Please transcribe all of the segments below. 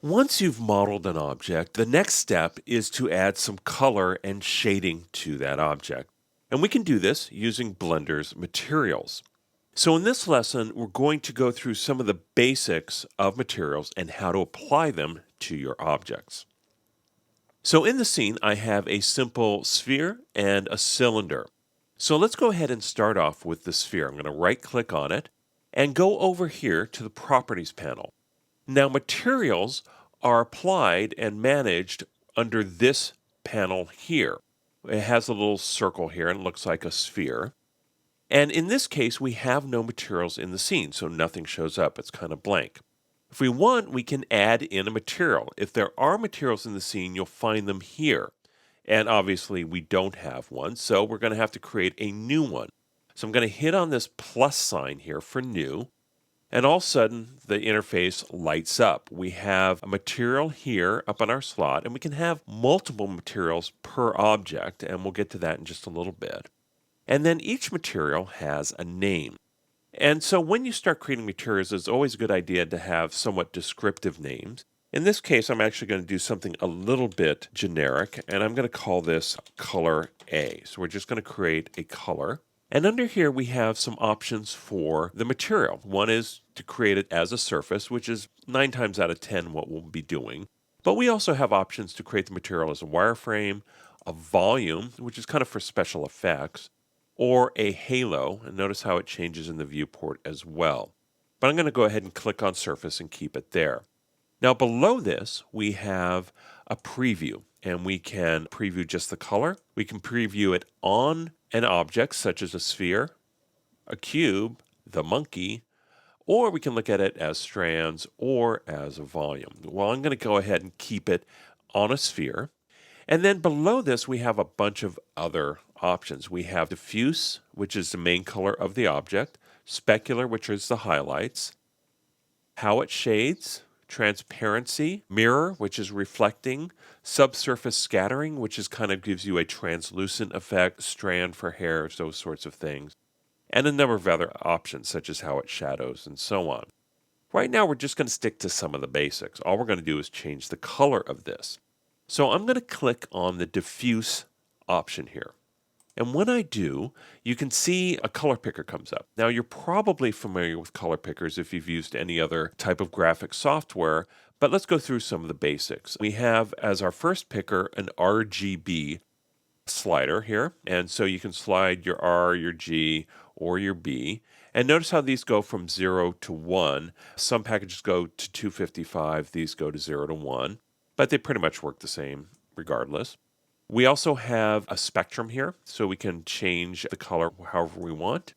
Once you've modeled an object, the next step is to add some color and shading to that object. And we can do this using Blender's materials. So in this lesson, we're going to go through some of the basics of materials and how to apply them to your objects. So in the scene, I have a simple sphere and a cylinder. So let's go ahead and start off with the sphere. I'm going to right click on it and go over here to the Properties panel. Now, materials are applied and managed under this panel here. It has a little circle here and it looks like a sphere. And in this case, we have no materials in the scene, so nothing shows up. It's kind of blank. If we want, we can add in a material. If there are materials in the scene, you'll find them here. And obviously, we don't have one, so we're going to have to create a new one. So I'm going to hit on this plus sign here for new. And all of a sudden, the interface lights up. We have a material here up on our slot, and we can have multiple materials per object, and we'll get to that in just a little bit. And then each material has a name. And so when you start creating materials, it's always a good idea to have somewhat descriptive names. In this case, I'm actually going to do something a little bit generic, and I'm going to call this color A. So we're just going to create a color. And under here, we have some options for the material. One is to create it as a surface, which is 9 times out of 10 what we'll be doing. But we also have options to create the material as a wireframe, a volume, which is kind of for special effects, or a halo. And notice how it changes in the viewport as well. But I'm going to go ahead and click on surface and keep it there. Now below this, we have a preview, and we can preview just the color. We can preview it on an object such as a sphere, a cube, the monkey, or we can look at it as strands or as a volume. Well, I'm going to go ahead and keep it on a sphere. And then below this, we have a bunch of other options. We have diffuse, which is the main color of the object, specular, which is the highlights, how it shades, transparency, mirror, which is reflecting, subsurface scattering, which is kind of gives you a translucent effect, strand for hair, those sorts of things, and a number of other options such as how it shadows and so on. Right now, we're just going to stick to some of the basics. All we're going to do is change the color of this. So I'm going to click on the diffuse option here. And when I do, you can see a color picker comes up. Now, you're probably familiar with color pickers if you've used any other type of graphic software, but let's go through some of the basics. We have as our first picker an RGB slider here, and so you can slide your R, your G, or your B. And notice how these go from 0 to 1. Some packages go to 255, these go to 0 to 1, but they pretty much work the same regardless. We also have a spectrum here, so we can change the color however we want.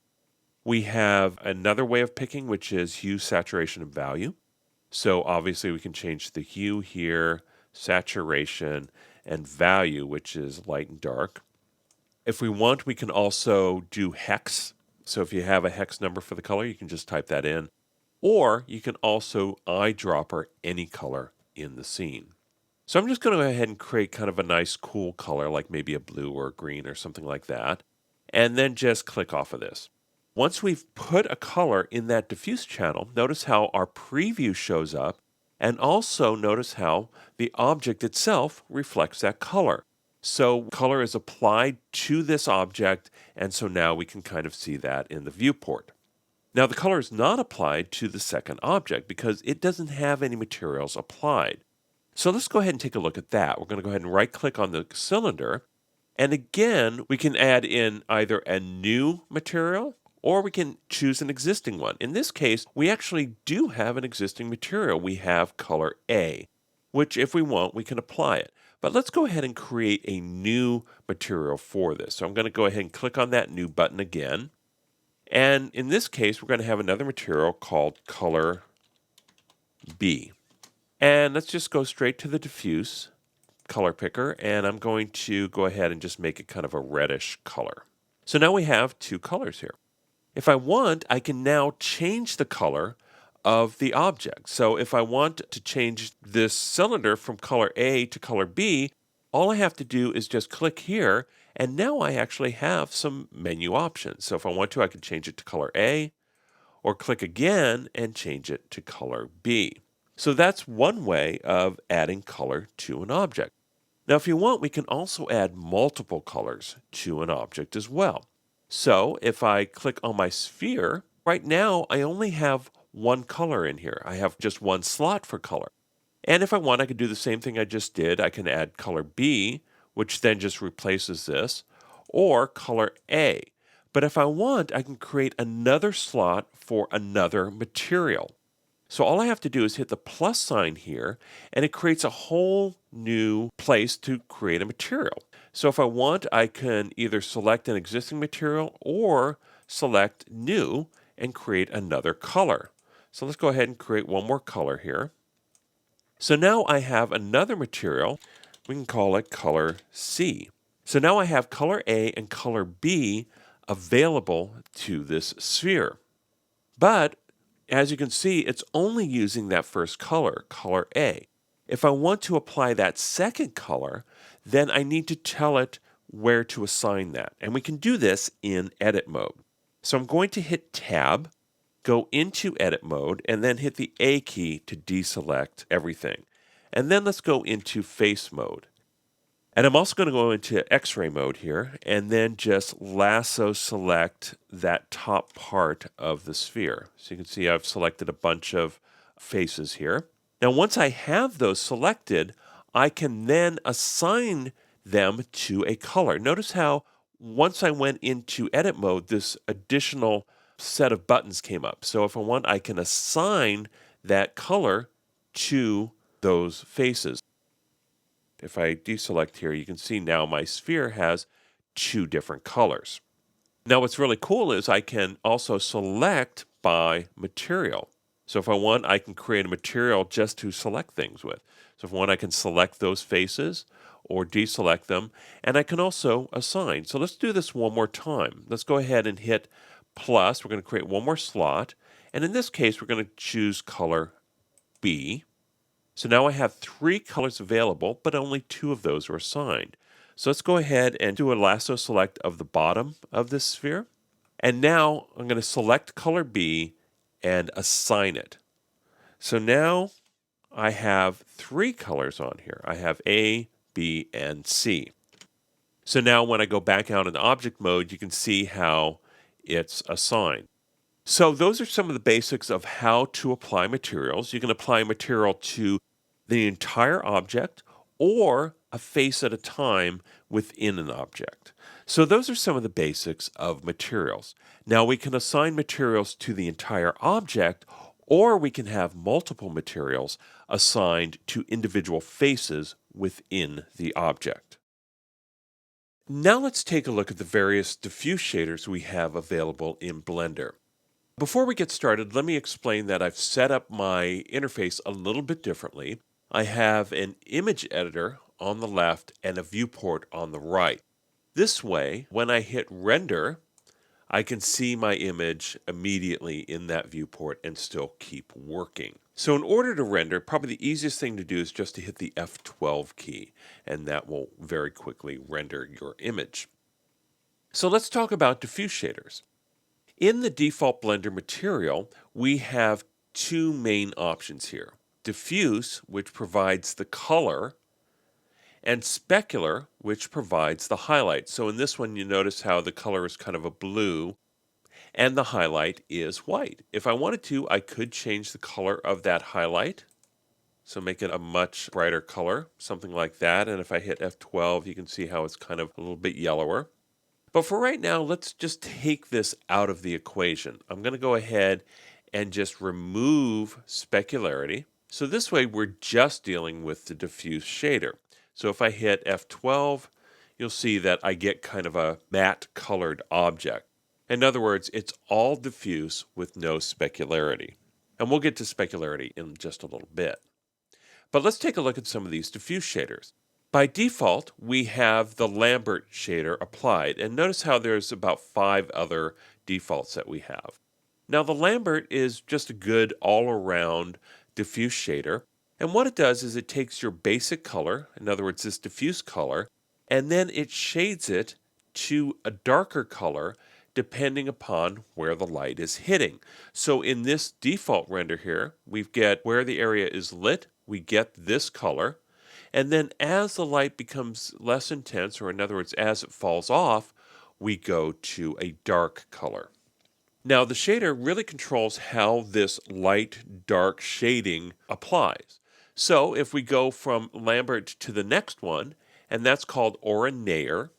We have another way of picking, which is hue, saturation, and value. So obviously we can change the hue here, saturation, and value, which is light and dark. If we want, we can also do hex. So if you have a hex number for the color, you can just type that in. Or you can also eyedropper any color in the scene. So I'm just going to go ahead and create kind of a nice cool color, like maybe a blue or a green or something like that, and then just click off of this. Once we've put a color in that diffuse channel, notice how our preview shows up, and also notice how the object itself reflects that color. So color is applied to this object, and so now we can kind of see that in the viewport. Now the color is not applied to the second object because it doesn't have any materials applied. So let's go ahead and take a look at that. We're going to go ahead and right click on the cylinder. And again, we can add in either a new material or we can choose an existing one. In this case, we actually do have an existing material. We have color A, which if we want, we can apply it. But let's go ahead and create a new material for this. So I'm going to go ahead and click on that new button again. And in this case, we're going to have another material called color B. And let's just go straight to the diffuse color picker, and I'm going to go ahead and just make it kind of a reddish color. So now we have two colors here. If I want, I can now change the color of the object. So if I want to change this cylinder from color A to color B, all I have to do is just click here, and now I actually have some menu options. So if I want to, I can change it to color A, or click again and change it to color B. So that's one way of adding color to an object. Now, if you want, we can also add multiple colors to an object as well. So if I click on my sphere, right now I only have one color in here. I have just one slot for color. And if I want, I could do the same thing I just did. I can add color B, which then just replaces this, or color A. But if I want, I can create another slot for another material. So all I have to do is hit the plus sign here, and it creates a whole new place to create a material. So if I want, I can either select an existing material or select new and create another color. So let's go ahead and create one more color here. So now I have another material. We can call it color C. So now I have color A and color B available to this sphere. But as you can see, it's only using that first color, color A. If I want to apply that second color, then I need to tell it where to assign that. And we can do this in edit mode. So I'm going to hit Tab, go into edit mode, and then hit the A key to deselect everything. And then let's go into face mode. And I'm also going to go into X-ray mode here and then just lasso select that top part of the sphere. So you can see I've selected a bunch of faces here. Now once I have those selected, I can then assign them to a color. Notice how once I went into edit mode, this additional set of buttons came up. So if I want, I can assign that color to those faces. If I deselect here, you can see now my sphere has two different colors. Now what's really cool is I can also select by material. So if I want, I can create a material just to select things with. So if I want, I can select those faces or deselect them, and I can also assign. So let's do this one more time. Let's go ahead and hit plus. We're going to create one more slot, and in this case, we're going to choose color B. So now I have three colors available, but only two of those are assigned. So let's go ahead and do a lasso select of the bottom of this sphere. And now I'm going to select color B and assign it. So now I have three colors on here. I have A, B, and C. So now when I go back out in object mode, you can see how it's assigned. So those are some of the basics of how to apply materials. You can apply a material to the entire object or a face at a time within an object. So those are some of the basics of materials. Now we can assign materials to the entire object, or we can have multiple materials assigned to individual faces within the object. Now let's take a look at the various diffuse shaders we have available in Blender. Before we get started, let me explain that I've set up my interface a little bit differently. I have an image editor on the left and a viewport on the right. This way, when I hit render, I can see my image immediately in that viewport and still keep working. So in order to render, probably the easiest thing to do is just to hit the F12 key, and that will very quickly render your image. So let's talk about diffuse shaders. In the default Blender material, we have two main options here. Diffuse, which provides the color, and specular, which provides the highlight. So in this one, you notice how the color is kind of a blue, and the highlight is white. If I wanted to, I could change the color of that highlight. So make it a much brighter color, something like that. And if I hit F12, you can see how it's kind of a little bit yellower. But for right now, let's just take this out of the equation. I'm going to go ahead and just remove specularity. So this way, we're just dealing with the diffuse shader. So if I hit F12, you'll see that I get kind of a matte colored object. In other words, it's all diffuse with no specularity. And we'll get to specularity in just a little bit. But let's take a look at some of these diffuse shaders. By default, we have the Lambert shader applied, and notice how there's about 5 other defaults that we have. Now the Lambert is just a good all-around diffuse shader, and what it does is it takes your basic color, in other words this diffuse color, and then it shades it to a darker color depending upon where the light is hitting. So in this default render here, we get where the area is lit, we get this color. And then as the light becomes less intense, or in other words, as it falls off, we go to a dark color. Now, the shader really controls how this light-dark shading applies. So if we go from Lambert to the next one, and that's called Aura Nair,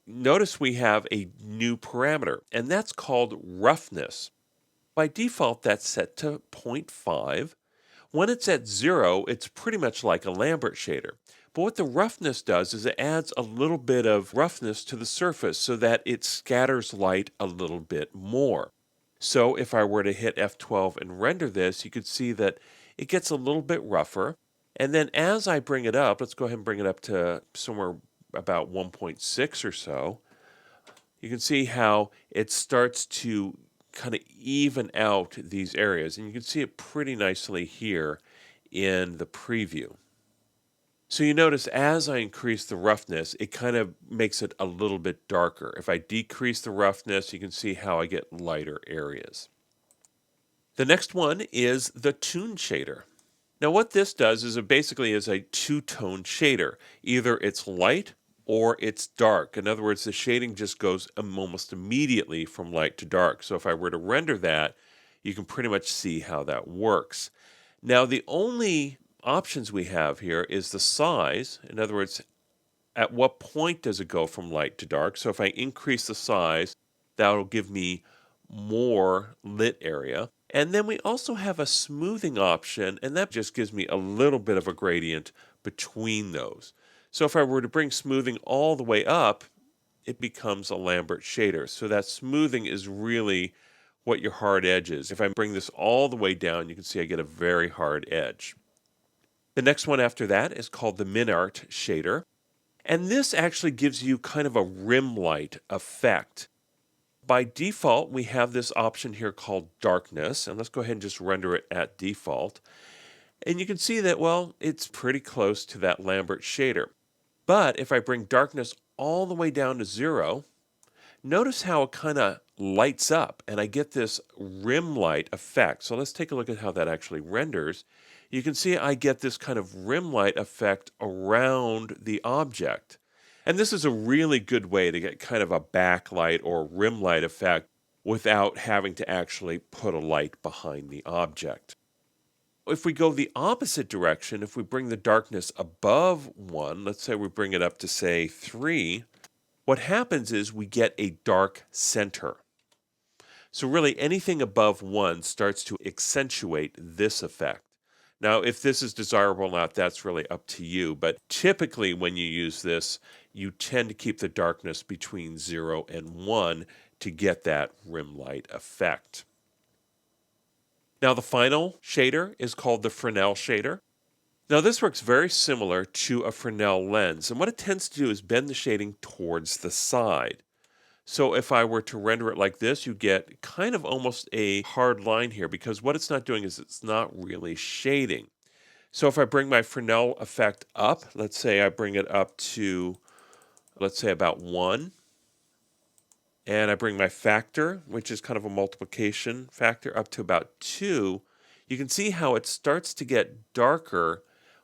notice we have a new parameter, and that's called roughness. By default, that's set to zero point 0.5. When it's at 0, it's pretty much like a Lambert shader. But what the roughness does is it adds a little bit of roughness to the surface so that it scatters light a little bit more. So if I were to hit F12 and render this, you could see that it gets a little bit rougher. And then as I bring it up, let's go ahead and bring it up to somewhere about 1.6 or so, you can see how it starts to kind of even out these areas. And you can see it pretty nicely here in the preview. So you notice as I increase the roughness, it kind of makes it a little bit darker. If I decrease the roughness, you can see how I get lighter areas. The next one is the Toon Shader. Now what this does is it basically is a two-tone shader. Either it's light or it's dark. In other words, the shading just goes almost immediately from light to dark. So if I were to render that, you can pretty much see how that works. Now the only options we have here is the size. In other words, at what point does it go from light to dark? So if I increase the size, that'll give me more lit area. And then we also have a smoothing option, and that just gives me a little bit of a gradient between those. So if I were to bring smoothing all the way up, it becomes a Lambert shader. So that smoothing is really what your hard edge is. If I bring this all the way down, you can see I get a very hard edge. The next one after that is called the Minart shader. And this actually gives you kind of a rim light effect. By default, we have this option here called darkness. And let's go ahead and just render it at default. And you can see that, well, it's pretty close to that Lambert shader. But if I bring darkness all the way down to 0, notice how it kind of lights up and I get this rim light effect. So let's take a look at how that actually renders. You can see I get this kind of rim light effect around the object. And this is a really good way to get kind of a backlight or rim light effect without having to actually put a light behind the object. If we go the opposite direction, if we bring the darkness above 1, let's say we bring it up to say 3, what happens is we get a dark center. So really anything above 1 starts to accentuate this effect. Now, if this is desirable or not, that's really up to you. But typically when you use this, you tend to keep the darkness between 0 and 1 to get that rim light effect. Now, the final shader is called the Fresnel shader. Now, this works very similar to a Fresnel lens. And what it tends to do is bend the shading towards the side. So if I were to render it like this, you get kind of almost a hard line here because what it's not doing is it's not really shading. So if I bring my Fresnel effect up, let's say I bring it up to, let's say about 1, and I bring my factor, which is kind of a multiplication factor, up to about 2, you can see how it starts to get darker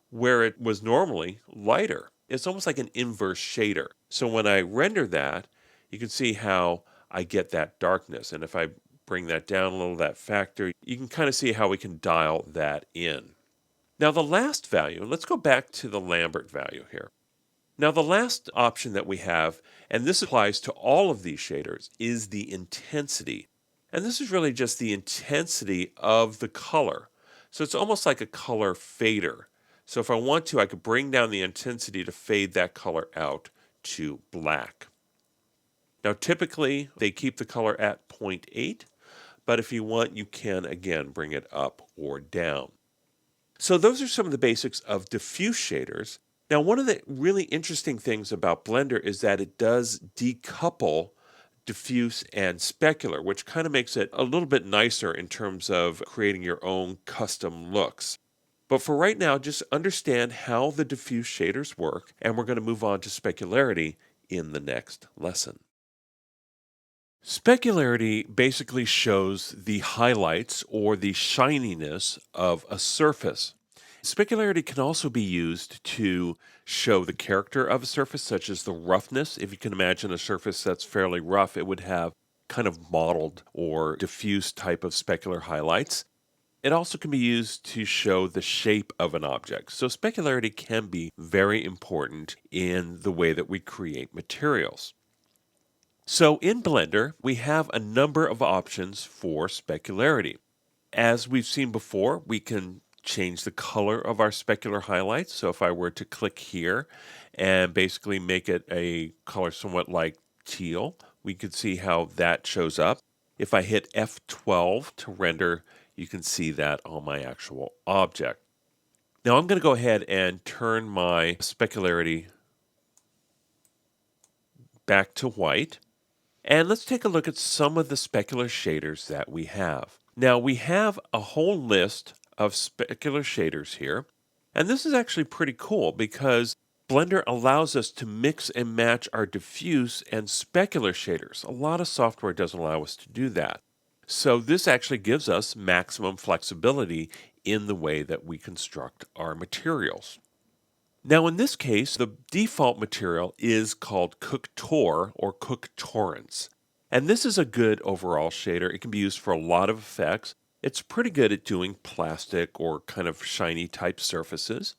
where it was normally lighter. It's almost like an inverse shader. So when I render that, you can see how I get that darkness. And if I bring that down a little, that factor, you can kind of see how we can dial that in. Now the last value, let's go back to the Lambert value here. Now the last option that we have, and this applies to all of these shaders, is the intensity. And this is really just the intensity of the color. So it's almost like a color fader. So if I want to, I could bring down the intensity to fade that color out to black. Now, typically, they keep the color at 0.8, but if you want, you can, again, bring it up or down. So those are some of the basics of diffuse shaders. Now, one of the really interesting things about Blender is that it does decouple diffuse and specular, which kind of makes it a little bit nicer in terms of creating your own custom looks. But for right now, just understand how the diffuse shaders work, and we're going to move on to specularity in the next lesson. Specularity basically shows the highlights or the shininess of a surface. Specularity can also be used to show the character of a surface, such as the roughness. If you can imagine a surface that's fairly rough, it would have kind of mottled or diffuse type of specular highlights. It also can be used to show the shape of an object. So, specularity can be very important in the way that we create materials. So, in Blender, we have a number of options for specularity. As we've seen before, we can change the color of our specular highlights. So, if I were to click here and basically make it a color somewhat like teal, we could see how that shows up. If I hit F12 to render, you can see that on my actual object. Now I'm going to go ahead and turn my specularity back to white. And let's take a look at some of the specular shaders that we have. Now we have a whole list of specular shaders here. And this is actually pretty cool because Blender allows us to mix and match our diffuse and specular shaders. A lot of software doesn't allow us to do that. So this actually gives us maximum flexibility in the way that we construct our materials. Now in this case, the default material is called Cooktor or Cooktorrents. And this is a good overall shader. It can be used for a lot of effects. It's pretty good at doing plastic or kind of shiny type surfaces.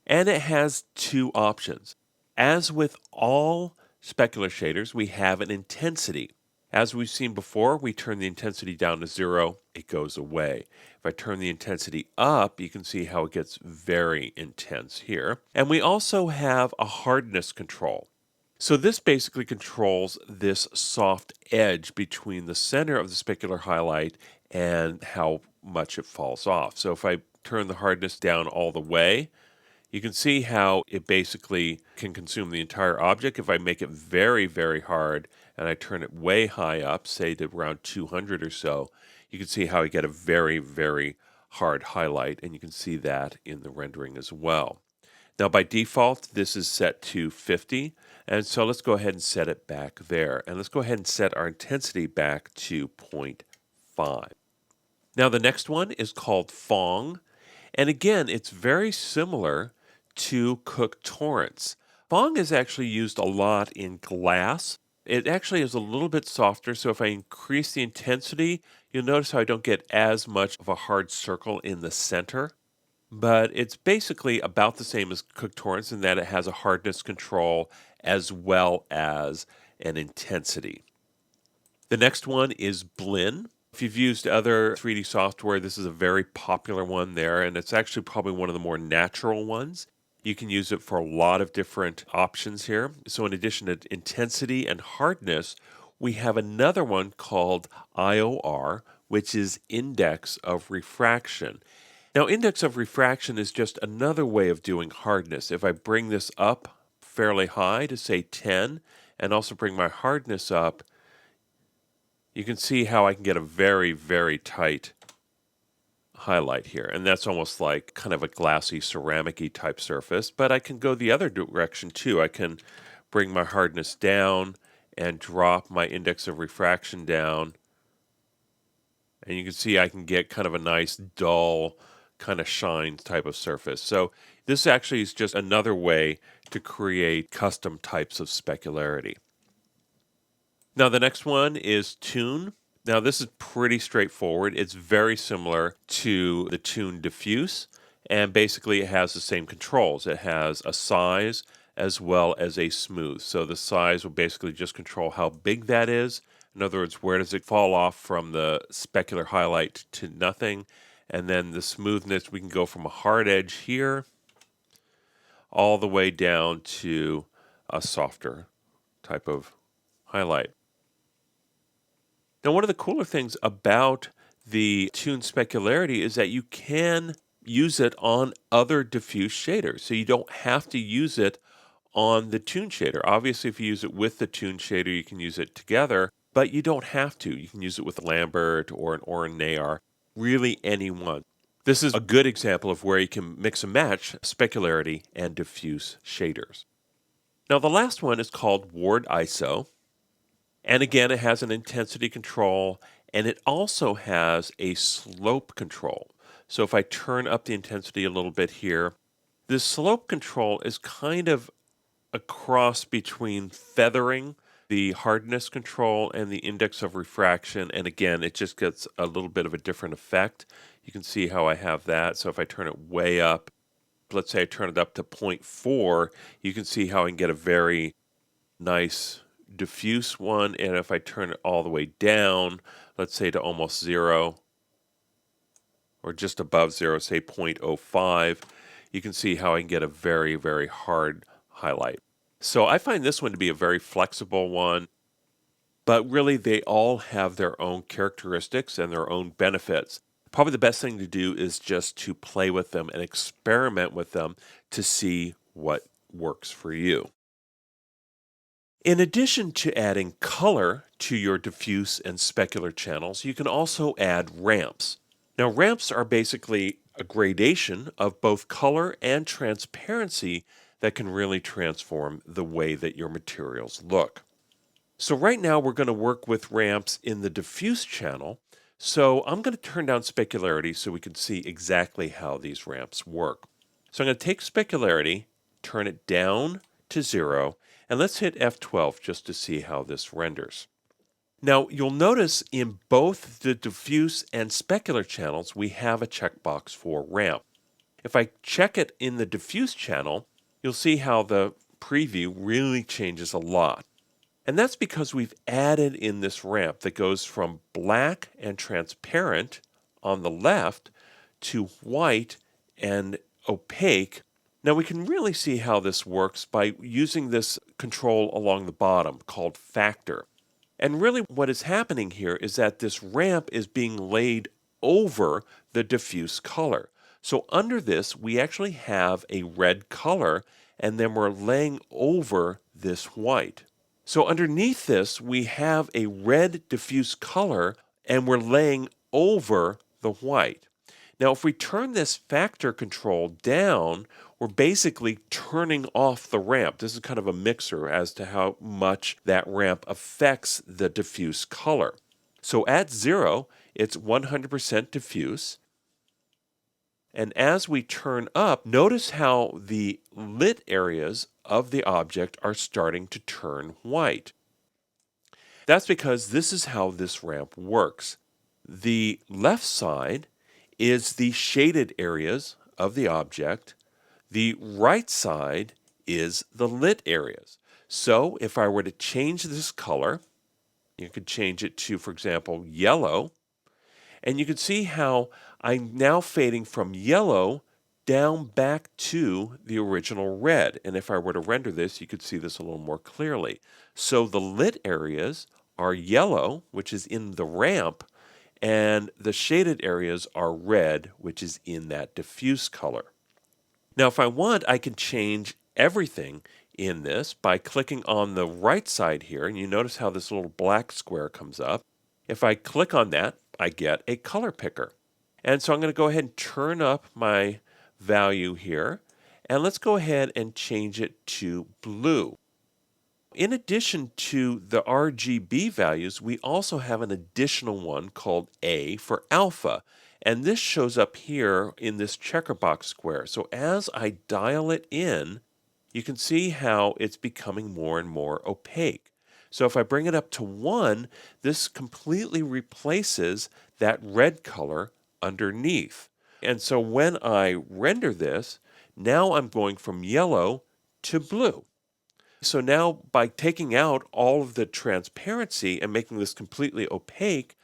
And it has two options. As with all specular shaders, we have an intensity. As we've seen before, we turn the intensity down to 0, it goes away. If I turn the intensity up, you can see how it gets very intense here. And we also have a hardness control. So this basically controls this soft edge between the center of the specular highlight and how much it falls off. So if I turn the hardness down all the way, you can see how it basically can consume the entire object. If I make it very, very hard and I turn it way high up, say to around 200 or so, you can see how I get a very, very hard highlight, and you can see that in the rendering as well. Now by default, this is set to 50, and so let's go ahead and set it back there. And let's go ahead and set our intensity back to 0.5. Now the next one is called Phong, and again, it's very similar to Cooktorrents. Phong is actually used a lot in glass. It actually is a little bit softer, so if I increase the intensity, you'll notice how I don't get as much of a hard circle in the center. But it's basically about the same as Cooktorrents in that it has a hardness control as well as an intensity. The next one is Blinn. If you've used other 3D software, this is a very popular one there, and it's actually probably one of the more natural ones. You can use it for a lot of different options here. So in addition to intensity and hardness, we have another one called IOR, which is index of refraction. Now, index of refraction is just another way of doing hardness. If I bring this up fairly high to say 10, and also bring my hardness up, you can see how I can get a very, very tight highlight here. And that's almost like kind of a glassy, ceramic-y type surface. But I can go the other direction too. I can bring my hardness down and drop my index of refraction down. And you can see I can get kind of a nice, dull, kind of shine type of surface. So this actually is just another way to create custom types of specularity. Now the next one is Toon. Now this is pretty straightforward. It's very similar to the Toon Diffuse, and basically it has the same controls. It has a size as well as a smooth. So the size will basically just control how big that is. In other words, where does it fall off from the specular highlight to nothing? And then the smoothness, we can go from a hard edge here all the way down to a softer type of highlight. Now, one of the cooler things about the Toon Specularity is that you can use it on other diffuse shaders. So you don't have to use it on the Toon shader. Obviously, if you use it with the Toon shader, you can use it together, but you don't have to. You can use it with Lambert or an Oren Nayar, really any one. This is a good example of where you can mix and match specularity and diffuse shaders. Now, the last one is called Ward ISO. And again, it has an intensity control and it also has a slope control. So if I turn up the intensity a little bit here, this slope control is kind of a cross between feathering, the hardness control, and the index of refraction. And again, it just gets a little bit of a different effect. You can see how I have that. So if I turn it way up, let's say I turn it up to 0.4, you can see how I can get a very nice diffuse one. And if I turn it all the way down, let's say to almost 0, or just above 0, say 0.05, you can see how I can get a very, very hard highlight. So I find this one to be a very flexible one, but really they all have their own characteristics and their own benefits. Probably the best thing to do is just to play with them and experiment with them to see what works for you. In addition to adding color to your diffuse and specular channels, you can also add ramps. Now, ramps are basically a gradation of both color and transparency that can really transform the way that your materials look. So right now we're going to work with ramps in the diffuse channel. So I'm going to turn down specularity so we can see exactly how these ramps work. So I'm going to take specularity, turn it down to 0, and let's hit F12 just to see how this renders. Now, you'll notice in both the diffuse and specular channels, we have a checkbox for ramp. If I check it in the diffuse channel, you'll see how the preview really changes a lot. And that's because we've added in this ramp that goes from black and transparent on the left to white and opaque. Now we can really see how this works by using this control along the bottom called factor. And really what is happening here is that this ramp is being laid over the diffuse color. So under this, we actually have a red color, and then we're laying over this white. So underneath this, we have a red diffuse color, and we're laying over the white. Now, if we turn this factor control down, we're basically turning off the ramp. This is kind of a mixer as to how much that ramp affects the diffuse color. So at 0, it's 100% diffuse. And as we turn up, notice how the lit areas of the object are starting to turn white. That's because this is how this ramp works. The left side is the shaded areas of the object. The right side is the lit areas. So if I were to change this color, you could change it to, for example, yellow. And you can see how I'm now fading from yellow down back to the original red. And if I were to render this, you could see this a little more clearly. So the lit areas are yellow, which is in the ramp, and the shaded areas are red, which is in that diffuse color. Now, if I want, I can change everything in this by clicking on the right side here, and you notice how this little black square comes up. If I click on that, I get a color picker. And so I'm going to go ahead and turn up my value here, and let's go ahead and change it to blue. In addition to the RGB values, we also have an additional one called A for alpha. And this shows up here in this checker box square. So as I dial it in, you can see how it's becoming more and more opaque. So if I bring it up to 1, this completely replaces that red color underneath. And so when I render this, now I'm going from yellow to blue. So now by taking out all of the transparency and making this completely opaque,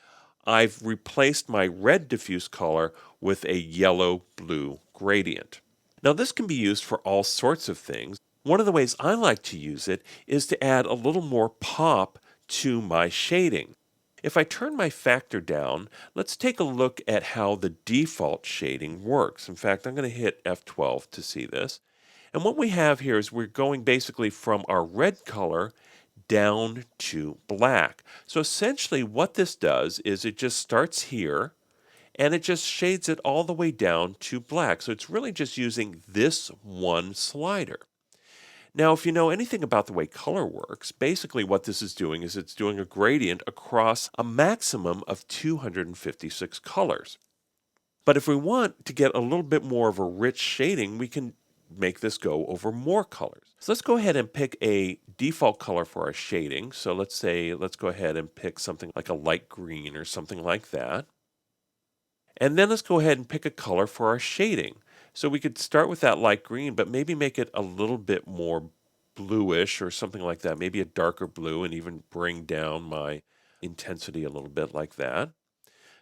I've replaced my red diffuse color with a yellow-blue gradient. Now this can be used for all sorts of things. One of the ways I like to use it is to add a little more pop to my shading. If I turn my factor down, let's take a look at how the default shading works. In fact, I'm going to hit F12 to see this. And what we have here is we're going basically from our red color down to black. So essentially what this does is it just starts here and it just shades it all the way down to black. So it's really just using this one slider. Now, if you know anything about the way color works, basically what this is doing is it's doing a gradient across a maximum of 256 colors. But if we want to get a little bit more of a rich shading, we can make this go over more colors. So let's go ahead and pick a default color for our shading. So let's go ahead and pick something like a light green or something like that. And then let's go ahead and pick a color for our shading. So we could start with that light green, but maybe make it a little bit more bluish or something like that, maybe a darker blue, and even bring down my intensity a little bit like that.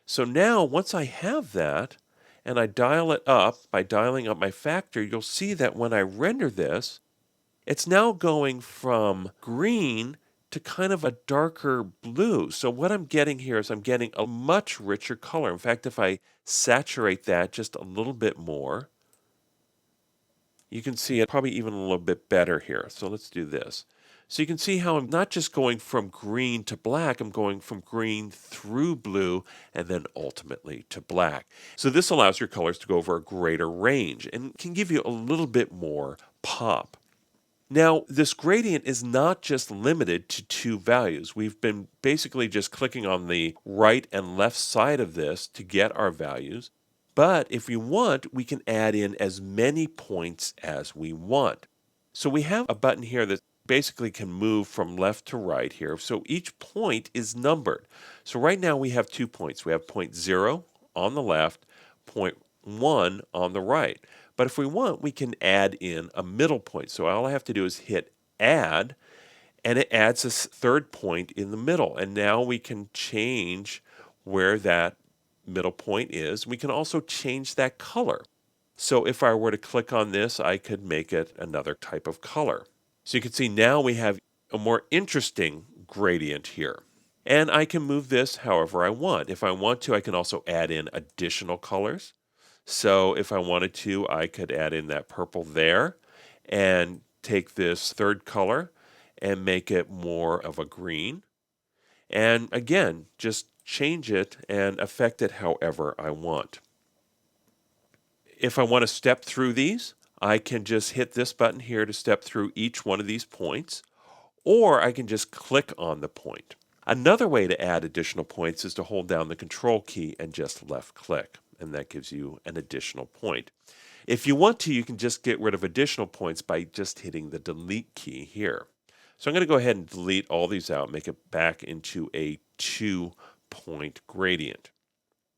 So now once I have that and I dial it up by dialing up my factor, you'll see that when I render this, it's now going from green to kind of a darker blue. So what I'm getting here is I'm getting a much richer color. In fact, if I saturate that just a little bit more, you can see it probably even a little bit better here. So let's do this. So you can see how I'm not just going from green to black, I'm going from green through blue and then ultimately to black. So this allows your colors to go over a greater range and can give you a little bit more pop. Now, this gradient is not just limited to two values. We've been basically just clicking on the right and left side of this to get our values. But if we want, we can add in as many points as we want. So we have a button here that basically can move from left to right here. So each point is numbered. So right now we have 2 points. We have point 0 on the left, point 1 on the right. But if we want, we can add in a middle point. So all I have to do is hit add, and it adds a third point in the middle. And now we can change where that middle point is. We can also change that color. So if I were to click on this, I could make it another type of color. So you can see now we have a more interesting gradient here. And I can move this however I want. If I want to, I can also add in additional colors. So if I wanted to, I could add in that purple there and take this third color and make it more of a green. And again, just change it and affect it however I want. If I want to step through these, I can just hit this button here to step through each one of these points, or I can just click on the point. Another way to add additional points is to hold down the control key and just left click, and that gives you an additional point. If you want to, you can just get rid of additional points by just hitting the delete key here. So I'm going to go ahead and delete all these out, make it back into a 2-point gradient.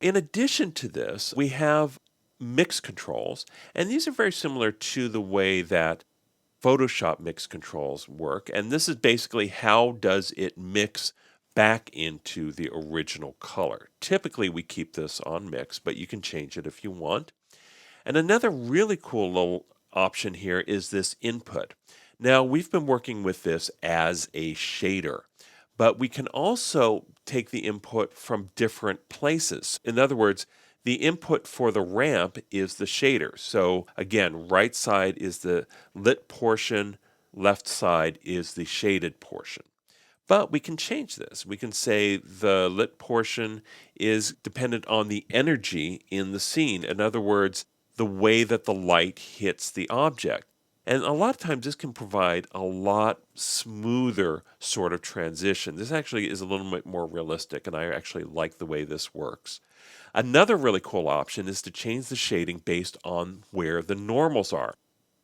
In addition to this, we have mix controls, and these are very similar to the way that Photoshop mix controls work. And this is basically how does it mix back into the original color. Typically we keep this on mix, but you can change it if you want. And another really cool little option here is this input. Now we've been working with this as a shader, but we can also take the input from different places. In other words, the input for the ramp is the shader. So again, right side is the lit portion, left side is the shaded portion. But we can change this. We can say the lit portion is dependent on the energy in the scene. In other words, the way that the light hits the object. And a lot of times this can provide a lot smoother sort of transition. This actually is a little bit more realistic, and I actually like the way this works. Another really cool option is to change the shading based on where the normals are.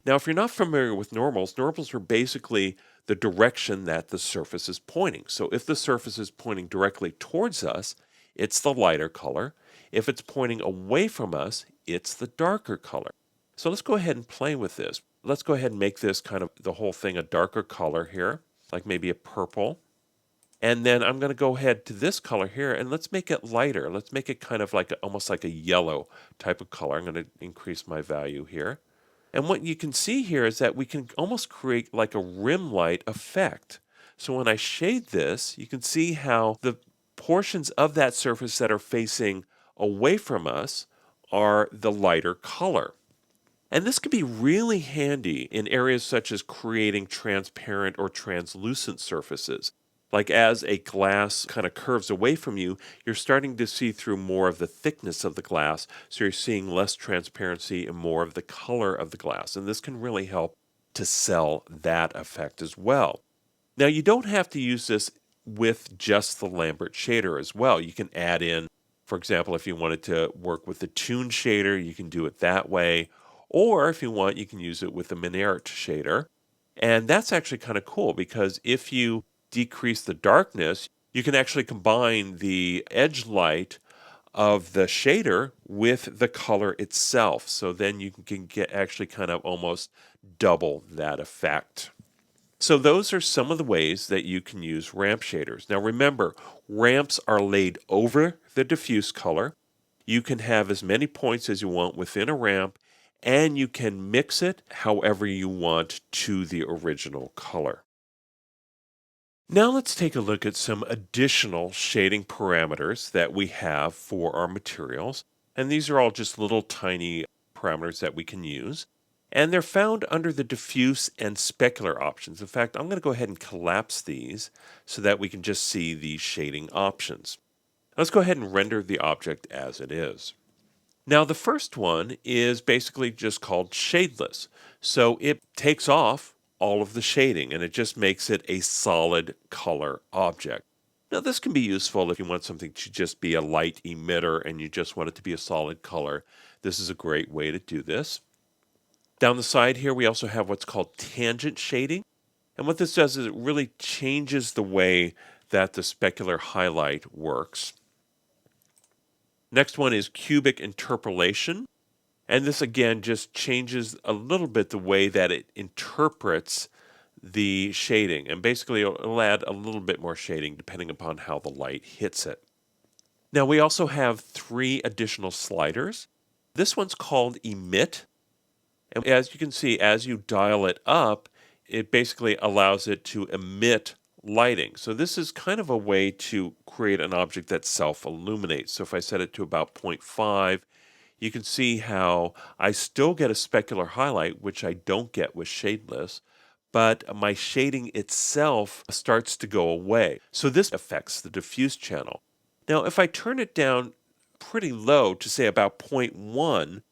Now, if you're not familiar with normals, normals are basically the direction that the surface is pointing. So if the surface is pointing directly towards us, it's the lighter color. If it's pointing away from us, it's the darker color. So let's go ahead and play with this. Let's go ahead and make this kind of the whole thing a darker color here, like maybe a purple. And then I'm going to go ahead to this color here and let's make it lighter. Let's make it kind of like almost like a yellow type of color. I'm going to increase my value here. And what you can see here is that we can almost create like a rim light effect. So when I shade this, you can see how the portions of that surface that are facing away from us are the lighter color. And this can be really handy in areas such as creating transparent or translucent surfaces. Like as a glass kind of curves away from you, you're starting to see through more of the thickness of the glass, so you're seeing less transparency and more of the color of the glass. And this can really help to sell that effect as well. Now, you don't have to use this with just the Lambert shader as well. You can add in, for example, if you wanted to work with the Toon shader, you can do it that way. Or if you want, you can use it with the Minert shader. And that's actually kind of cool because if you decrease the darkness, you can actually combine the edge light of the shader with the color itself. So then you can get actually kind of almost double that effect. So those are some of the ways that you can use ramp shaders. Now remember, ramps are laid over the diffuse color. You can have as many points as you want within a ramp, and you can mix it however you want to the original color. Now let's take a look at some additional shading parameters that we have for our materials. And these are all just little tiny parameters that we can use. And they're found under the diffuse and specular options. In fact, I'm going to go ahead and collapse these so that we can just see these shading options. Let's go ahead and render the object as it is. Now the first one is basically just called shadeless. So it takes off all of the shading and it just makes it a solid color object. Now this can be useful if you want something to just be a light emitter and you just want it to be a solid color. This is a great way to do this. Down the side here we also have what's called tangent shading. And what this does is it really changes the way that the specular highlight works. Next one is cubic interpolation. And this again just changes a little bit the way that it interprets the shading. And basically it'll add a little bit more shading depending upon how the light hits it. Now we also have 3 additional sliders. This one's called emit. And as you can see, as you dial it up, it basically allows it to emit lighting. So this is kind of a way to create an object that self-illuminates. So if I set it to about 0.5, you can see how I still get a specular highlight, which I don't get with shadeless, but my shading itself starts to go away. So this affects the diffuse channel. Now, if I turn it down pretty low to say about 0.1,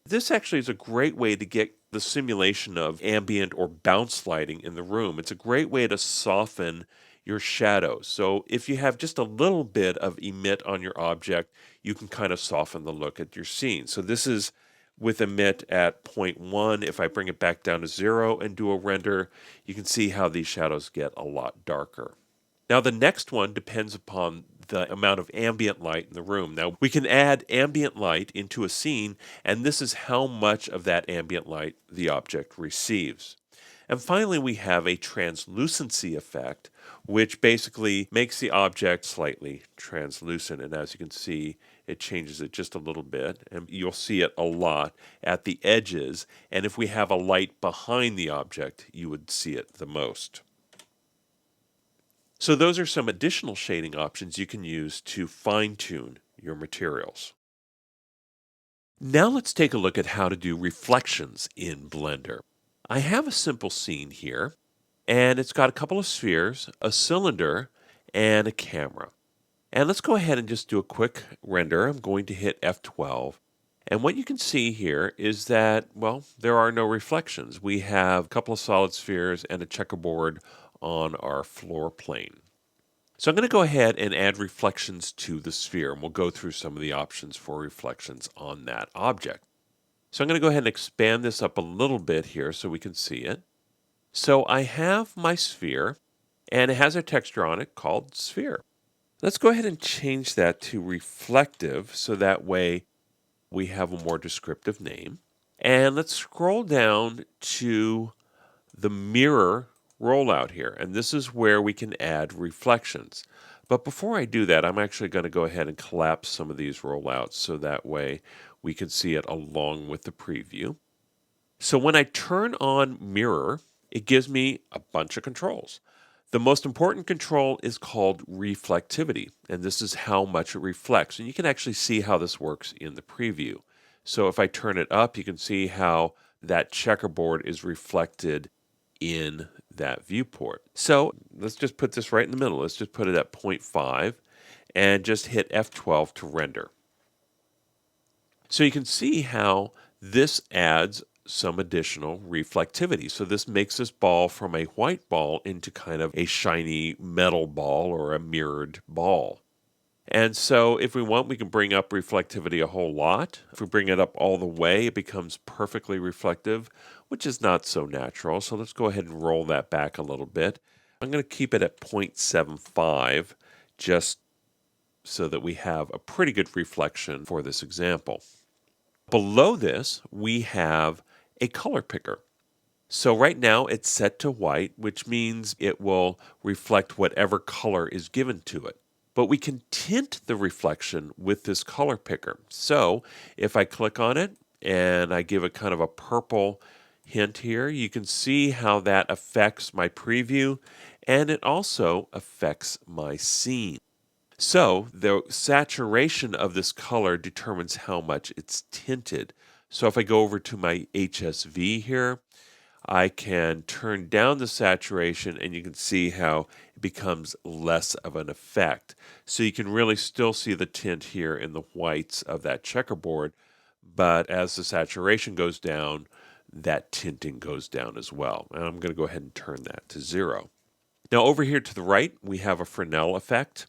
this actually is a great way to get the simulation of ambient or bounce lighting in the room. It's a great way to soften your shadows. So if you have just a little bit of emit on your object, you can kind of soften the look at your scene. So this is with emit at 0.1. If I bring it back down to 0 and do a render, you can see how these shadows get a lot darker. Now the next one depends upon the amount of ambient light in the room. Now we can add ambient light into a scene, and this is how much of that ambient light the object receives. And finally, we have a translucency effect, which basically makes the object slightly translucent. And as you can see, it changes it just a little bit, and you'll see it a lot at the edges. And if we have a light behind the object, you would see it the most. So those are some additional shading options you can use to fine-tune your materials. Now let's take a look at how to do reflections in Blender. I have a simple scene here, and it's got a couple of spheres, a cylinder, and a camera. And let's go ahead and just do a quick render. I'm going to hit F12. And what you can see here is that, well, there are no reflections. We have a couple of solid spheres and a checkerboard on our floor plane. So I'm going to go ahead and add reflections to the sphere, and we'll go through some of the options for reflections on that object. So I'm going to go ahead and expand this up a little bit here so we can see it. So I have my sphere, and it has a texture on it called sphere. Let's go ahead and change that to reflective so that way we have a more descriptive name. And let's scroll down to the mirror rollout here, and this is where we can add reflections. But before I do that, I'm actually going to go ahead and collapse some of these rollouts so that way we can see it along with the preview. So when I turn on mirror, it gives me a bunch of controls. The most important control is called reflectivity, and this is how much it reflects. And you can actually see how this works in the preview. So if I turn it up, you can see how that checkerboard is reflected in that viewport. So let's just put this right in the middle. Let's just put it at 0.5 and just hit F12 to render. So you can see how this adds some additional reflectivity. So this makes this ball from a white ball into kind of a shiny metal ball or a mirrored ball. And so if we want, we can bring up reflectivity a whole lot. If we bring it up all the way, it becomes perfectly reflective, which is not so natural. So let's go ahead and roll that back a little bit. I'm going to keep it at 0.75 just so that we have a pretty good reflection for this example. Below this, we have a color picker. So right now it's set to white, which means it will reflect whatever color is given to it. But we can tint the reflection with this color picker. So if I click on it and I give it kind of a purple hint here, you can see how that affects my preview, and it also affects my scene. So the saturation of this color determines how much it's tinted. So if I go over to my HSV here, I can turn down the saturation and you can see how it becomes less of an effect. So you can really still see the tint here in the whites of that checkerboard, but as the saturation goes down, that tinting goes down as well. And I'm going to go ahead and turn that to 0. Now over here to the right, we have a Fresnel effect.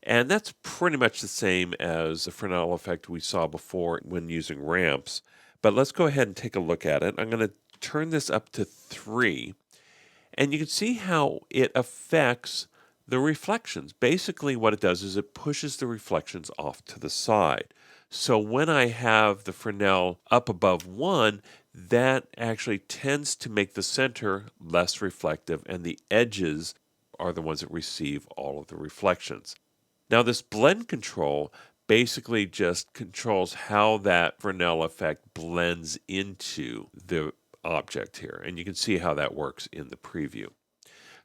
And that's pretty much the same as the Fresnel effect we saw before when using ramps. But let's go ahead and take a look at it. I'm going to turn this up to 3. And you can see how it affects the reflections. Basically what it does is it pushes the reflections off to the side. So when I have the Fresnel up above 1, that actually tends to make the center less reflective, and the edges are the ones that receive all of the reflections. Now this blend control basically just controls how that Fresnel effect blends into the object here. And you can see how that works in the preview.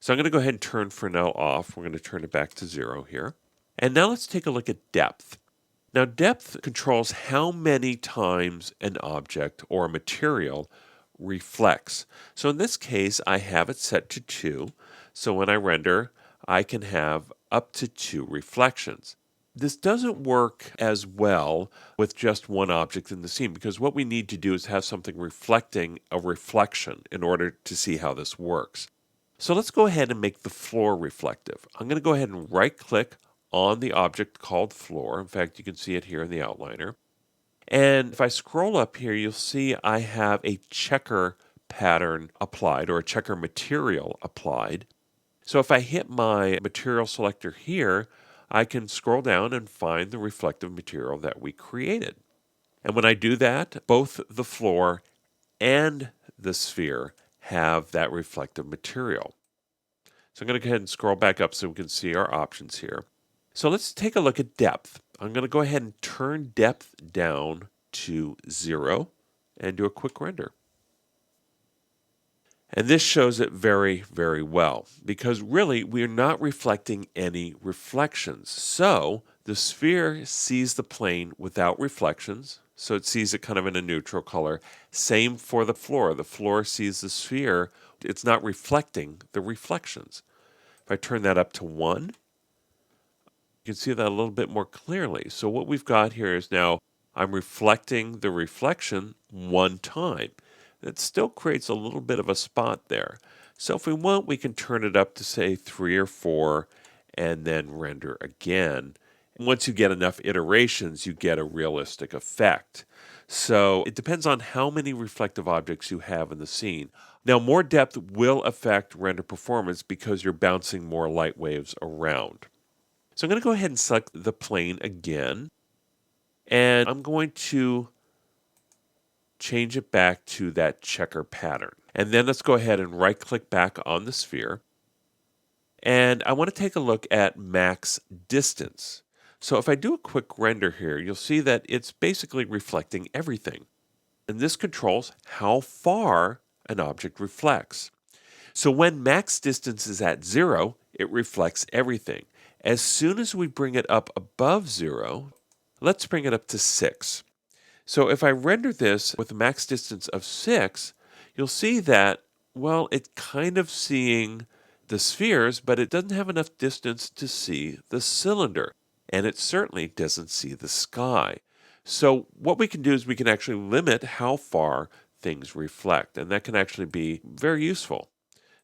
So I'm going to go ahead and turn Fresnel off. We're going to turn it back to 0 here. And now let's take a look at depth. Now depth controls how many times an object or a material reflects. So in this case, I have it set to 2. So when I render, I can have up to 2 reflections. This doesn't work as well with just one object in the scene, because what we need to do is have something reflecting a reflection in order to see how this works. So let's go ahead and make the floor reflective. I'm going to go ahead and right click on the object called floor. In fact, you can see it here in the outliner. And if I scroll up here, you'll see I have a checker pattern applied, or a checker material applied. So if I hit my material selector here, I can scroll down and find the reflective material that we created. And when I do that, both the floor and the sphere have that reflective material. So I'm going to go ahead and scroll back up so we can see our options here. So let's take a look at depth. I'm going to go ahead and turn depth down to 0 and do a quick render. And this shows it very, very well, because really we're not reflecting any reflections. So the sphere sees the plane without reflections, so it sees it kind of in a neutral color. Same for the floor. The floor sees the sphere. It's not reflecting the reflections. If I turn that up to 1, you can see that a little bit more clearly. So what we've got here is now I'm reflecting the reflection 1 time. It still creates a little bit of a spot there. So if we want, we can turn it up to say 3 or 4 and then render again. And once you get enough iterations, you get a realistic effect. So it depends on how many reflective objects you have in the scene. Now, more depth will affect render performance because you're bouncing more light waves around. So I'm going to go ahead and select the plane again. And I'm going to change it back to that checker pattern. And then let's go ahead and right click back on the sphere. And I want to take a look at max distance. So if I do a quick render here, you'll see that it's basically reflecting everything. And this controls how far an object reflects. So when max distance is at 0, it reflects everything. As soon as we bring it up above 0, let's bring it up to 6. So if I render this with a max distance of 6, you'll see that, well, it's kind of seeing the spheres, but it doesn't have enough distance to see the cylinder. And it certainly doesn't see the sky. So what we can do is we can actually limit how far things reflect, and that can actually be very useful.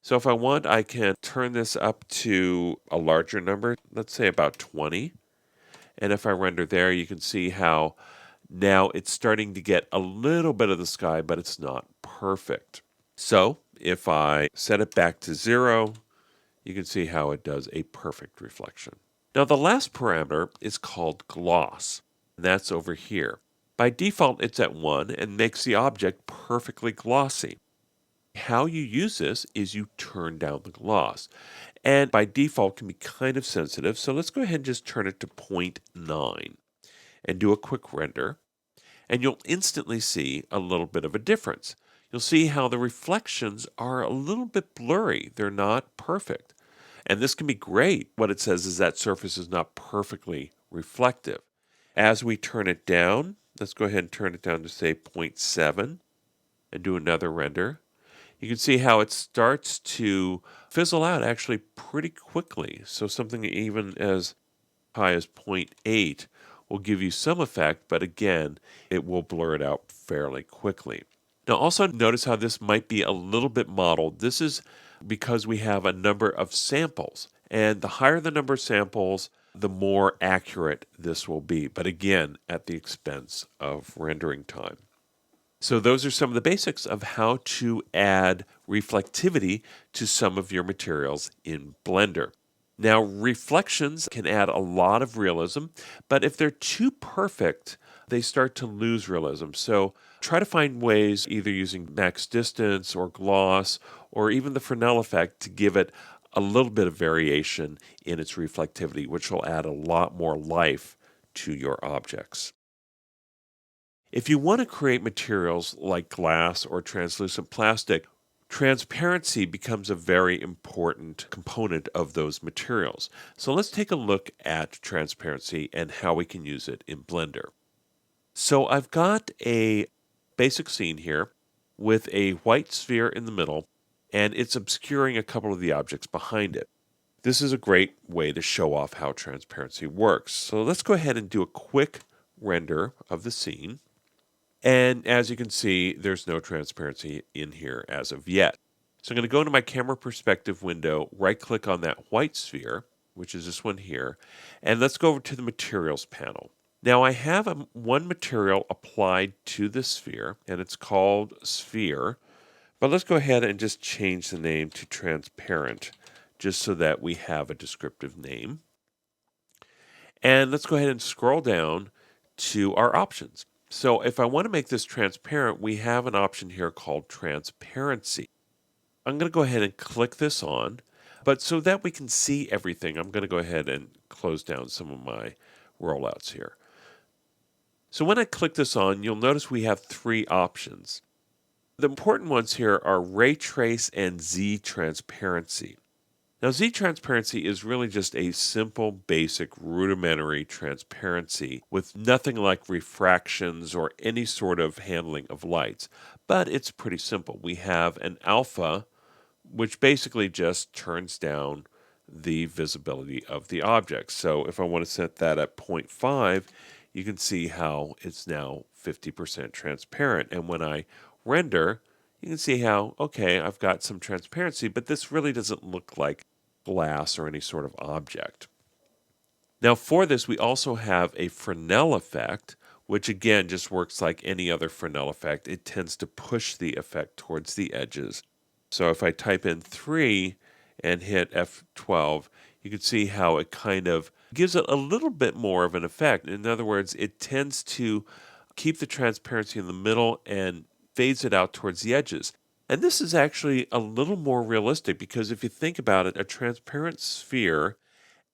So if I want, I can turn this up to a larger number, let's say about 20. And if I render there, you can see how now it's starting to get a little bit of the sky, but it's not perfect. So if I set it back to 0, you can see how it does a perfect reflection. Now the last parameter is called gloss. That's over here. By default, it's at 1 and makes the object perfectly glossy. How you use this is you turn down the gloss. And by default can be kind of sensitive, so let's go ahead and just turn it to 0.9 and do a quick render. And you'll instantly see a little bit of a difference. You'll see how the reflections are a little bit blurry. They're not perfect. And this can be great. What it says is that surface is not perfectly reflective. As we turn it down, let's go ahead and turn it down to say 0.7 and do another render. You can see how it starts to fizzle out actually pretty quickly. So something even as high as 0.8 will give you some effect, but again, it will blur it out fairly quickly. Now also notice how this might be a little bit mottled. This is because we have a number of samples, and the higher the number of samples, the more accurate this will be, but again, at the expense of rendering time. So those are some of the basics of how to add reflectivity to some of your materials in Blender. Now, reflections can add a lot of realism, but if they're too perfect, they start to lose realism. So try to find ways, either using max distance or gloss or even the Fresnel effect, to give it a little bit of variation in its reflectivity, which will add a lot more life to your objects. If you want to create materials like glass or translucent plastic, transparency becomes a very important component of those materials. So let's take a look at transparency and how we can use it in Blender. So I've got a basic scene here with a white sphere in the middle, and it's obscuring a couple of the objects behind it. This is a great way to show off how transparency works. So let's go ahead and do a quick render of the scene. And as you can see, there's no transparency in here as of yet. So I'm going to go into my camera perspective window, right click on that white sphere, which is this one here, and let's go over to the materials panel. Now I have one material applied to the sphere, and it's called sphere, but let's go ahead and just change the name to transparent, just so that we have a descriptive name. And let's go ahead and scroll down to our options. So if I want to make this transparent, we have an option here called transparency. I'm going to go ahead and click this on, but so that we can see everything, I'm going to go ahead and close down some of my rollouts here. So when I click this on, you'll notice we have three options. The important ones here are ray trace and Z transparency. Now, Z transparency is really just a simple, basic, rudimentary transparency with nothing like refractions or any sort of handling of lights. But it's pretty simple. We have an alpha, which basically just turns down the visibility of the object. So if I want to set that at 0.5, you can see how it's now 50% transparent. And when I render, you can see how, okay, I've got some transparency, but this really doesn't look like glass or any sort of object. Now for this, we also have a Fresnel effect, which again just works like any other Fresnel effect. It tends to push the effect towards the edges. So if I type in 3 and hit F12, you can see how it kind of gives it a little bit more of an effect. In other words, it tends to keep the transparency in the middle and fades it out towards the edges. And this is actually a little more realistic because if you think about it, a transparent sphere,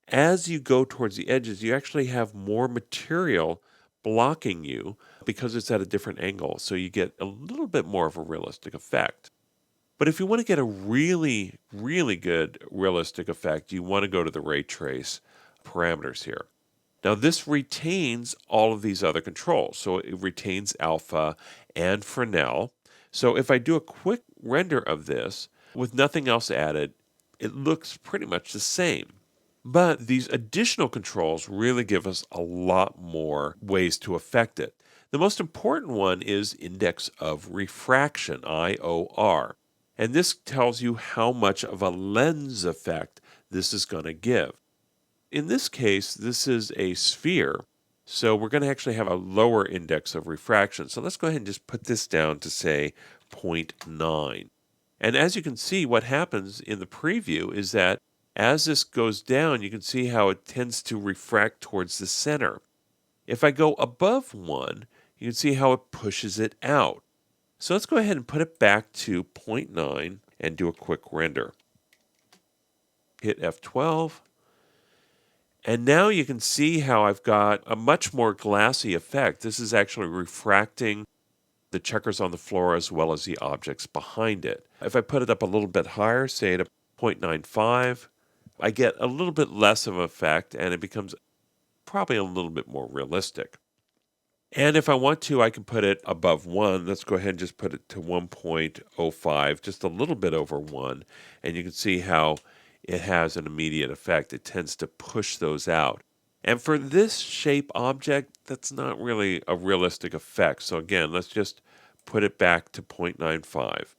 as you go towards the edges, you actually have more material blocking you because it's at a different angle. So you get a little bit more of a realistic effect. But if you want to get a really, really good realistic effect, you want to go to the ray trace parameters here. Now this retains all of these other controls. So it retains alpha and Fresnel. So if I do a quick render of this with nothing else added, it looks pretty much the same. But these additional controls really give us a lot more ways to affect it. The most important one is index of refraction, IOR. And this tells you how much of a lens effect this is going to give. In this case, this is a sphere, so we're going to actually have a lower index of refraction. So let's go ahead and just put this down to say 0.9. And as you can see, what happens in the preview is that as this goes down, you can see how it tends to refract towards the center. If I go above 1, you can see how it pushes it out. So let's go ahead and put it back to 0.9 and do a quick render. Hit F12. And now you can see how I've got a much more glassy effect. This is actually refracting the checkers on the floor as well as the objects behind it. If I put it up a little bit higher, say to 0.95, I get a little bit less of an effect and it becomes probably a little bit more realistic. And if I want to, I can put it above 1. Let's go ahead and just put it to 1.05, just a little bit over 1. And you can see how it has an immediate effect. It tends to push those out. And for this shape object, that's not really a realistic effect. So again, let's just put it back to 0.95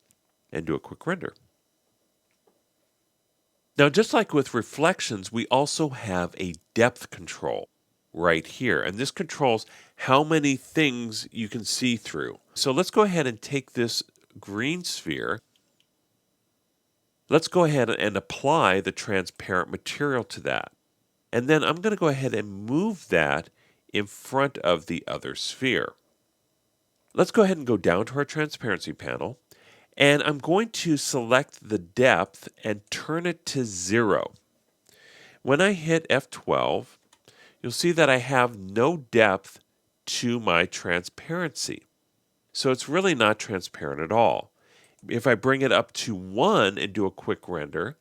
and do a quick render. Now, just like with reflections, we also have a depth control right here. And this controls how many things you can see through. So let's go ahead and take this green sphere. Let's go ahead and apply the transparent material to that. And then I'm going to go ahead and move that in front of the other sphere. Let's go ahead and go down to our transparency panel. And I'm going to select the depth and turn it to 0. When I hit F12, you'll see that I have no depth to my transparency. So it's really not transparent at all. If I bring it up to 1 and do a quick render,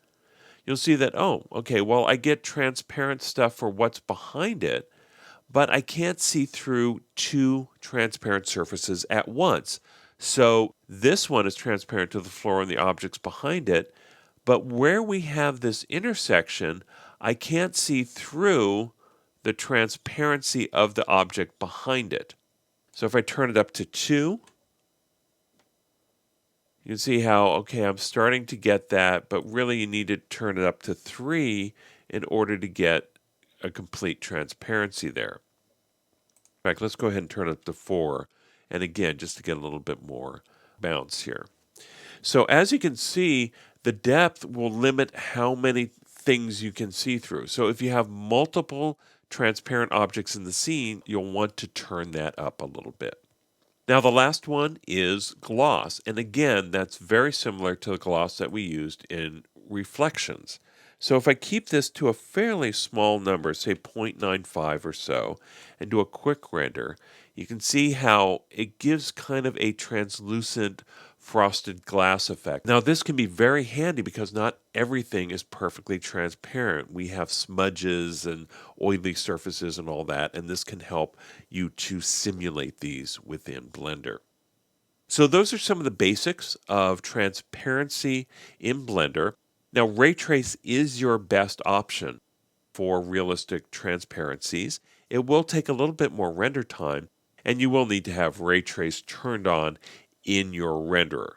you'll see that, oh, okay, well, I get transparent stuff for what's behind it, but I can't see through 2 transparent surfaces at once. So this one is transparent to the floor and the objects behind it, but where we have this intersection, I can't see through the transparency of the object behind it. So if I turn it up to 2, you can see how, okay, I'm starting to get that, but really you need to turn it up to 3 in order to get a complete transparency there. In fact, let's go ahead and turn it up to 4, and again, just to get a little bit more bounce here. So as you can see, the depth will limit how many things you can see through. So if you have multiple transparent objects in the scene, you'll want to turn that up a little bit. Now the last one is gloss, and again, that's very similar to the gloss that we used in reflections. So if I keep this to a fairly small number, say 0.95 or so, and do a quick render, you can see how it gives kind of a translucent frosted glass effect. Now this can be very handy because not everything is perfectly transparent. We have smudges and oily surfaces and all that, and this can help you to simulate these within Blender. So those are some of the basics of transparency in Blender. Now Ray Trace is your best option for realistic transparencies. It will take a little bit more render time, and you will need to have Ray Trace turned on in your renderer.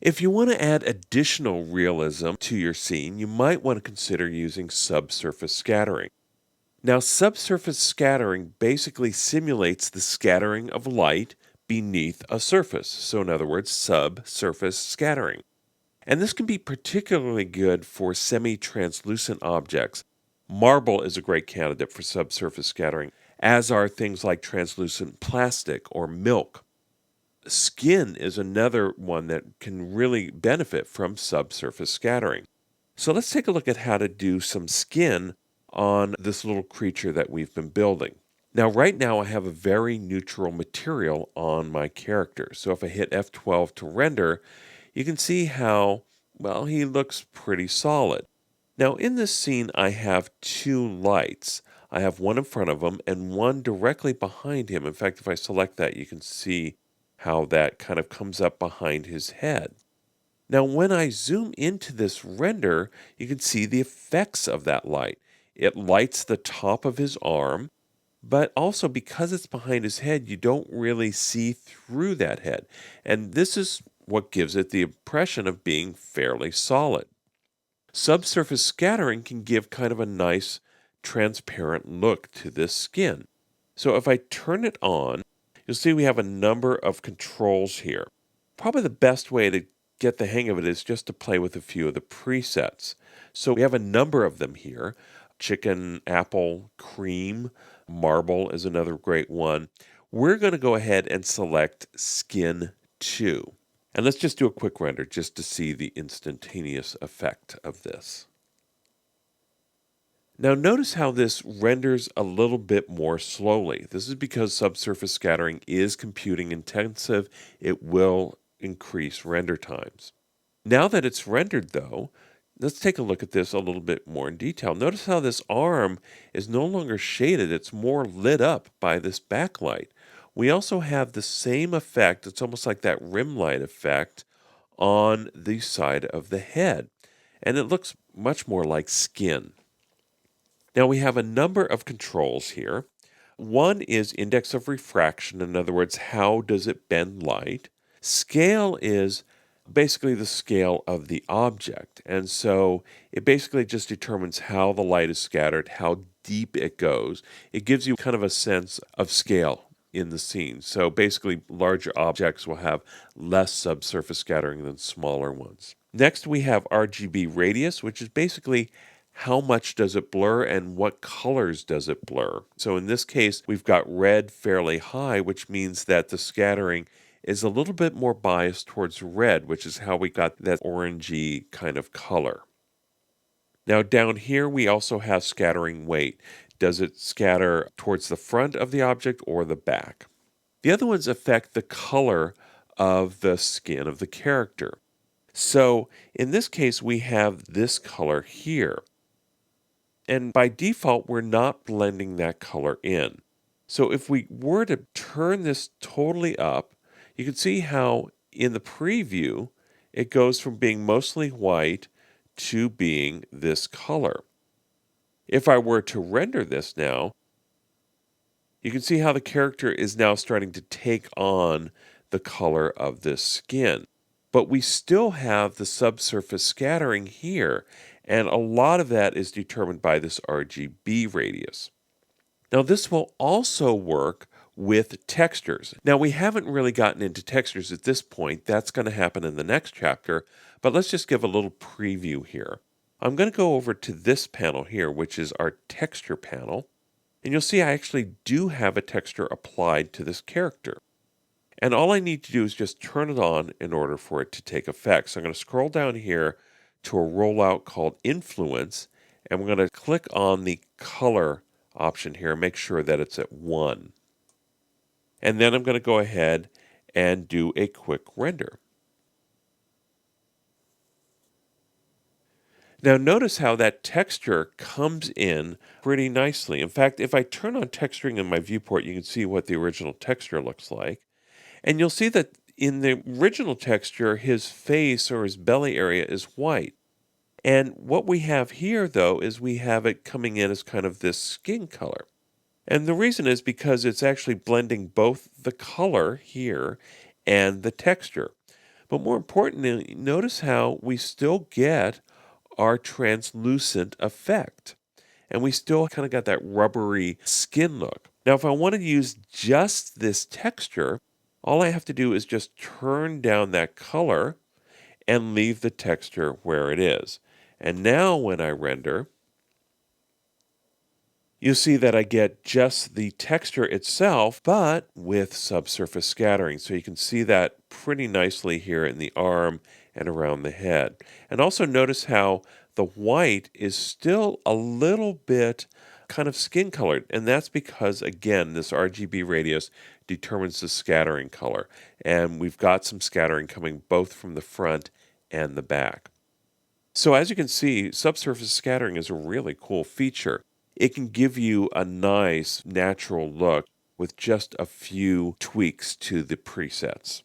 If you want to add additional realism to your scene, you might want to consider using subsurface scattering. Now, subsurface scattering basically simulates the scattering of light beneath a surface. So in other words, subsurface scattering. And this can be particularly good for semi-translucent objects. Marble is a great candidate for subsurface scattering, as are things like translucent plastic or milk. Skin is another one that can really benefit from subsurface scattering. So let's take a look at how to do some skin on this little creature that we've been building. Now, right now I have a very neutral material on my character. So if I hit F12 to render, you can see how, well, he looks pretty solid. Now in this scene, I have 2 lights. I have one in front of him and one directly behind him. In fact, if I select that, you can see how that kind of comes up behind his head. Now, when I zoom into this render, you can see the effects of that light. It lights the top of his arm, but also because it's behind his head, you don't really see through that head. And this is what gives it the impression of being fairly solid. Subsurface scattering can give kind of a nice transparent look to this skin. So if I turn it on, you'll see we have a number of controls here. Probably the best way to get the hang of it is just to play with a few of the presets. So we have a number of them here. Chicken, apple, cream, marble is another great one. We're going to go ahead and select Skin 2. And let's just do a quick render just to see the instantaneous effect of this. Now notice how this renders a little bit more slowly. This is because subsurface scattering is computing intensive. It will increase render times. Now that it's rendered though, let's take a look at this a little bit more in detail. Notice how this arm is no longer shaded. It's more lit up by this backlight. We also have the same effect. It's almost like that rim light effect on the side of the head. And it looks much more like skin. Now we have a number of controls here. One is index of refraction. In other words, how does it bend light? Scale is basically the scale of the object. And so it basically just determines how the light is scattered, how deep it goes. It gives you kind of a sense of scale in the scene. So basically, larger objects will have less subsurface scattering than smaller ones. Next, we have RGB radius, which is basically how much does it blur and what colors does it blur. So in this case, we've got red fairly high, which means that the scattering is a little bit more biased towards red, which is how we got that orangey kind of color. Now down here, we also have scattering weight. Does it scatter towards the front of the object or the back? The other ones affect the color of the skin of the character. So in this case, we have this color here. And by default, we're not blending that color in. So if we were to turn this totally up, you can see how in the preview, it goes from being mostly white to being this color. If I were to render this now, you can see how the character is now starting to take on the color of this skin. But we still have the subsurface scattering here, and a lot of that is determined by this RGB radius. Now this will also work with textures. Now we haven't really gotten into textures at this point. That's going to happen in the next chapter, but let's just give a little preview here. I'm going to go over to this panel here, which is our texture panel, and you'll see I actually do have a texture applied to this character. And all I need to do is just turn it on in order for it to take effect. So I'm going to scroll down here to a rollout called Influence, and we're going to click on the color option here and make sure that it's at 1. And then I'm going to go ahead and do a quick render. Now notice how that texture comes in pretty nicely. In fact, if I turn on texturing in my viewport, you can see what the original texture looks like. And you'll see that in the original texture, his face or his belly area is white. And what we have here, though, is we have it coming in as kind of this skin color. And the reason is because it's actually blending both the color here and the texture. But more importantly, notice how we still get our translucent effect. And we still kind of got that rubbery skin look. Now, if I want to use just this texture, all I have to do is just turn down that color and leave the texture where it is. And now when I render, you see that I get just the texture itself, but with subsurface scattering. So you can see that pretty nicely here in the arm and around the head. And also notice how the white is still a little bit kind of skin colored. And that's because, again, this RGB radius determines the scattering color. And we've got some scattering coming both from the front and the back. So as you can see, subsurface scattering is a really cool feature. It can give you a nice natural look with just a few tweaks to the presets.